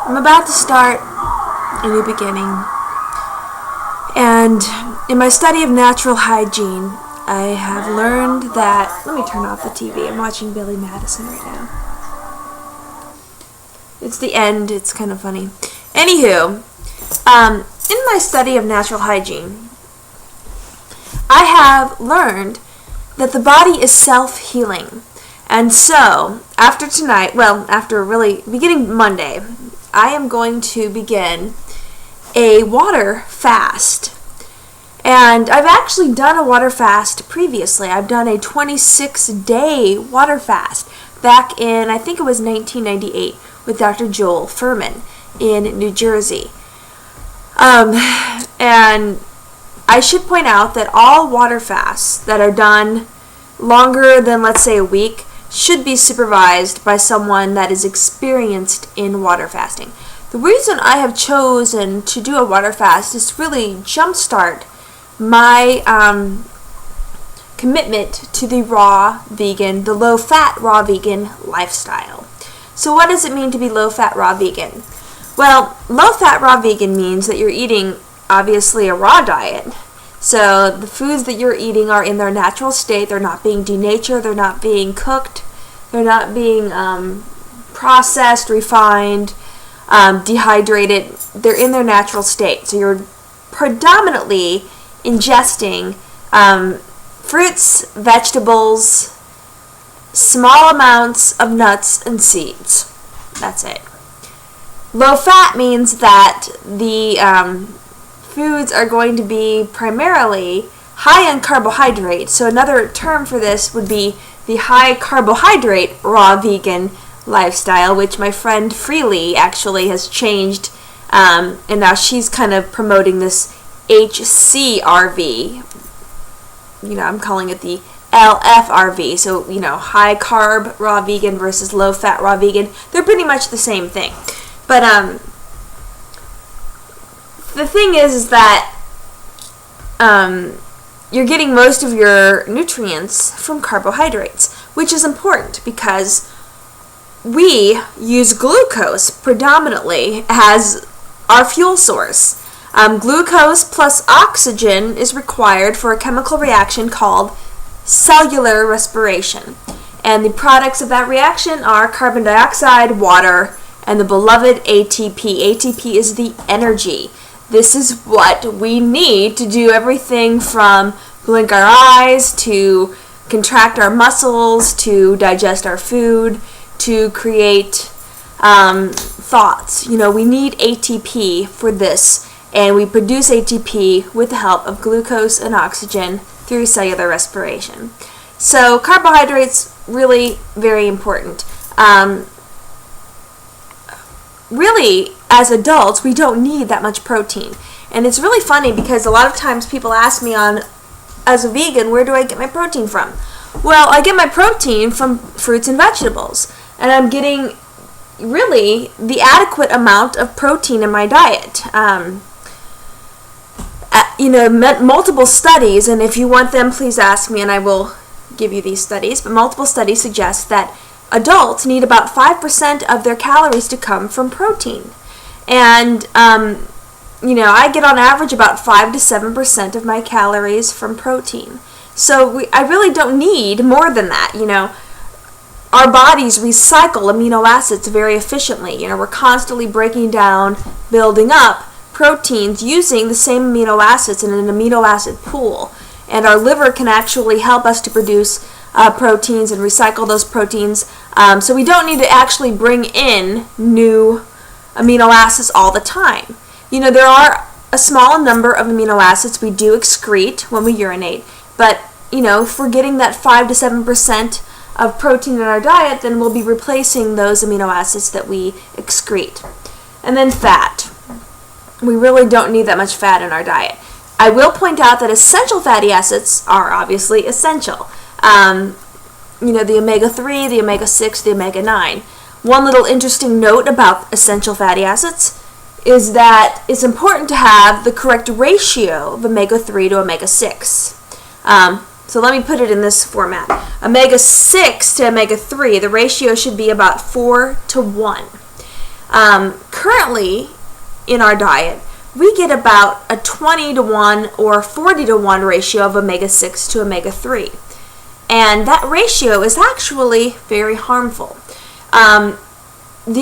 I'm about to start a new beginning, and in my study of natural hygiene, I have learned that, let me turn off the TV, I'm watching Billy Madison right now. It's the end, it's kind of funny. Anywho, in my study of natural hygiene, I have learned that the body is self-healing. And so, after tonight, beginning Monday, I am going to begin a water fast. And I've actually done a water fast previously. I've done a 26-day water fast back in, I think it was 1998, with Dr. Joel Furman in New Jersey. And I should point out that all water fasts that are done longer than, let's say, a week should be supervised by someone that is experienced in water fasting. The reason I have chosen to do a water fast is to really jumpstart my commitment to the low-fat raw vegan lifestyle. So what does it mean to be low-fat raw vegan? Well, low-fat raw vegan means that you're eating, obviously, a raw diet. So the foods that you're eating are in their natural state. They're not being denatured. They're not being cooked. They're not being processed, refined, dehydrated. They're in their natural state. So you're predominantly ingesting fruits, vegetables, small amounts of nuts and seeds. That's it. Low fat means that the foods are going to be primarily high in carbohydrate. So another term for this would be the high carbohydrate raw vegan lifestyle, which my friend Freely actually has changed, and now she's kind of promoting this HCRV. I'm calling it the LFRV. So, high carb raw vegan versus low fat raw vegan. They're pretty much the same thing. But the thing is that you're getting most of your nutrients from carbohydrates, which is important because we use glucose predominantly as our fuel source. Glucose plus oxygen is required for a chemical reaction called cellular respiration. And the products of that reaction are carbon dioxide, water, and the beloved ATP. ATP is the energy. This is what we need to do everything from blink our eyes, to contract our muscles, to digest our food, to create thoughts. We need ATP for this, and we produce ATP with the help of glucose and oxygen through cellular respiration. So carbohydrates, really very important. Really, as adults, we don't need that much protein. And it's really funny because a lot of times people ask me as a vegan, where do I get my protein from? Well, I get my protein from fruits and vegetables. And I'm getting really the adequate amount of protein in my diet. Multiple studies, and if you want them, please ask me and I will give you these studies, but multiple studies suggest that adults need about 5% of their calories to come from protein. And, I get on average about 5 to 7% of my calories from protein. So I really don't need more than that, Our bodies recycle amino acids very efficiently. We're constantly breaking down, building up proteins using the same amino acids in an amino acid pool. And our liver can actually help us to produce proteins and recycle those proteins. So we don't need to actually bring in new amino acids all the time. There are a small number of amino acids we do excrete when we urinate, but if we're getting that 5 to 7% of protein in our diet, then we'll be replacing those amino acids that we excrete. And then fat. We really don't need that much fat in our diet. I will point out that essential fatty acids are obviously essential. The omega-3, the omega-6, the omega-9. One little interesting note about essential fatty acids is that it's important to have the correct ratio of omega-3 to omega-6. So let me put it in this format. Omega-6 to omega-3, the ratio should be about 4 to 1. Currently, in our diet, we get about a 20 to 1 or 40 to 1 ratio of omega-6 to omega-3. And that ratio is actually very harmful. The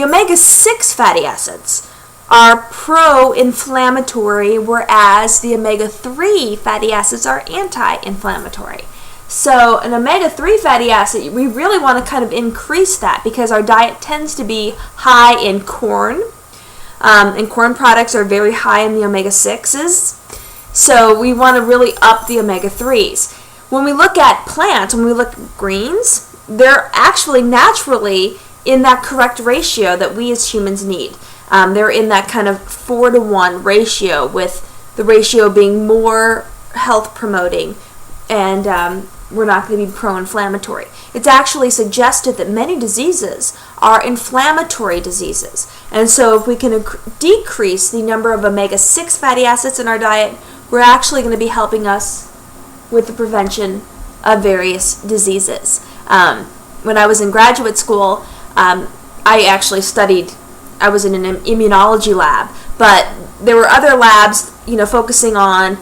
omega-6 fatty acids are pro-inflammatory, whereas the omega-3 fatty acids are anti-inflammatory. So an omega-3 fatty acid, we really want to kind of increase that because our diet tends to be high in corn, and corn products are very high in the omega-6s. So we want to really up the omega-3s. When we look at plants, when we look at greens, they're actually naturally in that correct ratio that we as humans need. They're in that kind of 4 to 1 ratio, with the ratio being more health promoting, and we're not going to be pro-inflammatory. It's actually suggested that many diseases are inflammatory diseases. And so if we can decrease the number of omega-6 fatty acids in our diet, we're actually going to be helping us with the prevention of various diseases. When I was in graduate school, I was in an immunology lab, but there were other labs, focusing on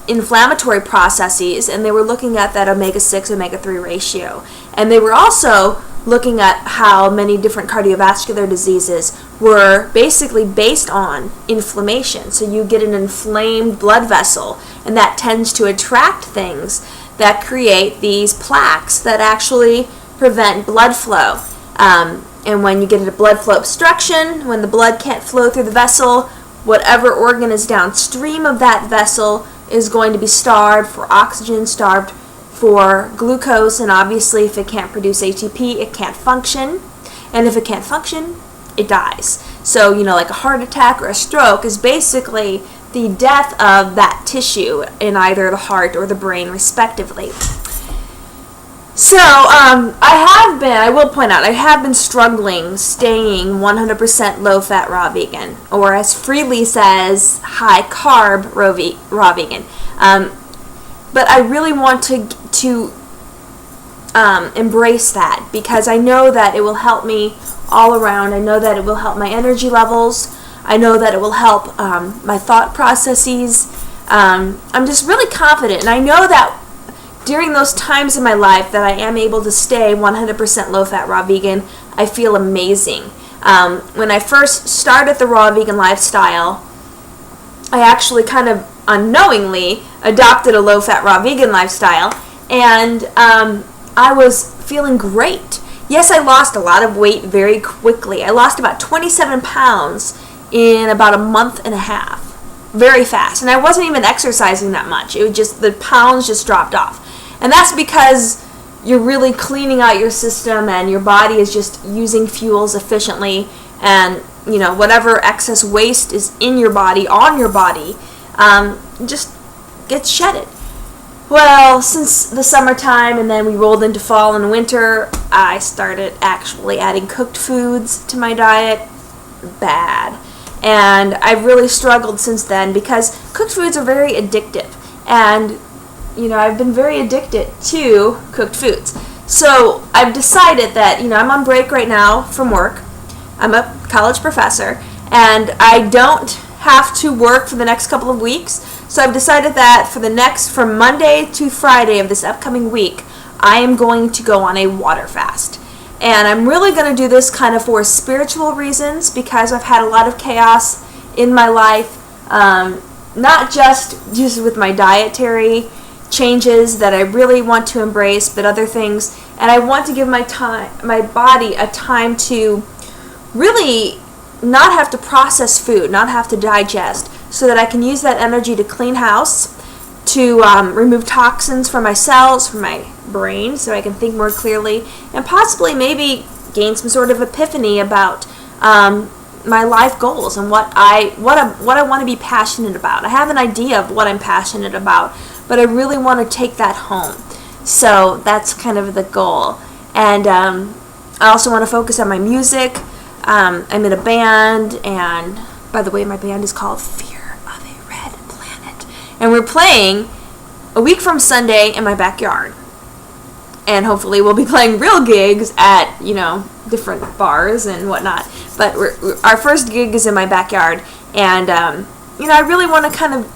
inflammatory processes, and they were looking at that omega-6, omega-3 ratio. And they were also looking at how many different cardiovascular diseases were basically based on inflammation. So you get an inflamed blood vessel, and that tends to attract things that create these plaques that actually prevent blood flow. And when you get a blood flow obstruction, when the blood can't flow through the vessel, whatever organ is downstream of that vessel is going to be starved for oxygen, starved for glucose, and obviously if it can't produce ATP, it can't function. And if it can't function, it dies. So, like a heart attack or a stroke is basically the death of that tissue in either the heart or the brain, respectively. So, I will point out, I have been struggling staying 100% low-fat raw vegan, or as Freely says, high-carb raw vegan. But I really want to embrace that, because I know that it will help me all around. I know that it will help my energy levels. I know that it will help my thought processes. I'm just really confident, and I know that during those times in my life that I am able to stay 100% low-fat raw vegan, I feel amazing. When I first started the raw vegan lifestyle, I actually kind of unknowingly adopted a low-fat raw vegan lifestyle, and I was feeling great. Yes, I lost a lot of weight very quickly. I lost about 27 pounds in about a month and a half, very fast, and I wasn't even exercising that much. It was just, the pounds just dropped off. And that's because you're really cleaning out your system, and your body is just using fuels efficiently, and whatever excess waste is in your body, on your body, just gets shedded. Well, since the summertime and then we rolled into fall and winter, I started actually adding cooked foods to my diet. Bad. And I've really struggled since then, because cooked foods are very addictive, and I've been very addicted to cooked foods. So I've decided that, I'm on break right now from work. I'm a college professor, and I don't have to work for the next couple of weeks. So I've decided that from Monday to Friday of this upcoming week, I am going to go on a water fast. And I'm really going to do this kind of for spiritual reasons, because I've had a lot of chaos in my life, not just with my dietary changes that I really want to embrace, but other things. And I want to give my body a time to really not have to process food, not have to digest, so that I can use that energy to clean house, to remove toxins from my cells, from my brain, so I can think more clearly, and possibly maybe gain some sort of epiphany about my life goals and what I want to be passionate about. I have an idea of what I'm passionate about, but I really want to take that home. So that's kind of the goal. And I also want to focus on my music. I'm in a band, and by the way, my band is called Fear of a Red Planet. And we're playing a week from Sunday in my backyard. and hopefully we'll be playing real gigs at, different bars and whatnot. But our first gig is in my backyard, and I really want to kind of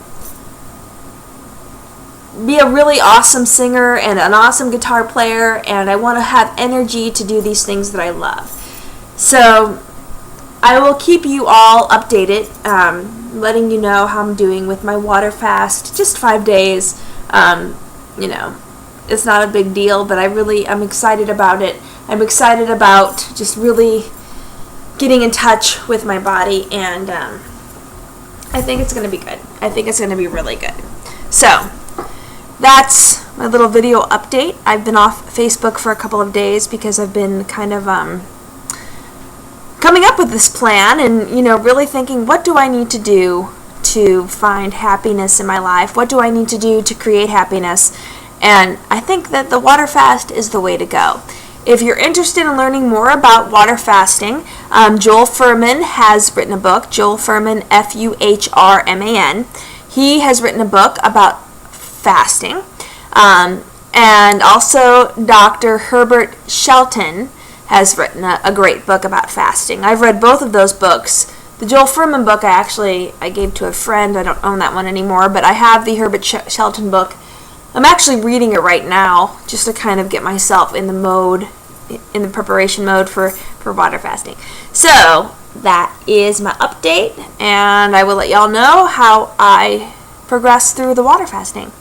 be a really awesome singer and an awesome guitar player, and I want to have energy to do these things that I love. So I will keep you all updated, letting you know how I'm doing with my water fast. Just 5 days. It's not a big deal, but I'm excited about it. I'm excited about just really getting in touch with my body, and I think it's going to be good. I think it's going to be really good. So that's my little video update. I've been off Facebook for a couple of days because I've been kind of coming up with this plan and, really thinking, what do I need to do to find happiness in my life? What do I need to do to create happiness? And I think that the water fast is the way to go. If you're interested in learning more about water fasting, Joel Fuhrman has written a book, Joel Fuhrman, Fuhrman. He has written a book about fasting. And also Dr. Herbert Shelton has written a great book about fasting. I've read both of those books. The Joel Fuhrman book I gave to a friend. I don't own that one anymore, but I have the Herbert Shelton book. I'm actually reading it right now just to kind of get myself in the preparation mode for water fasting. So that is my update, and I will let y'all know how I progress through the water fasting.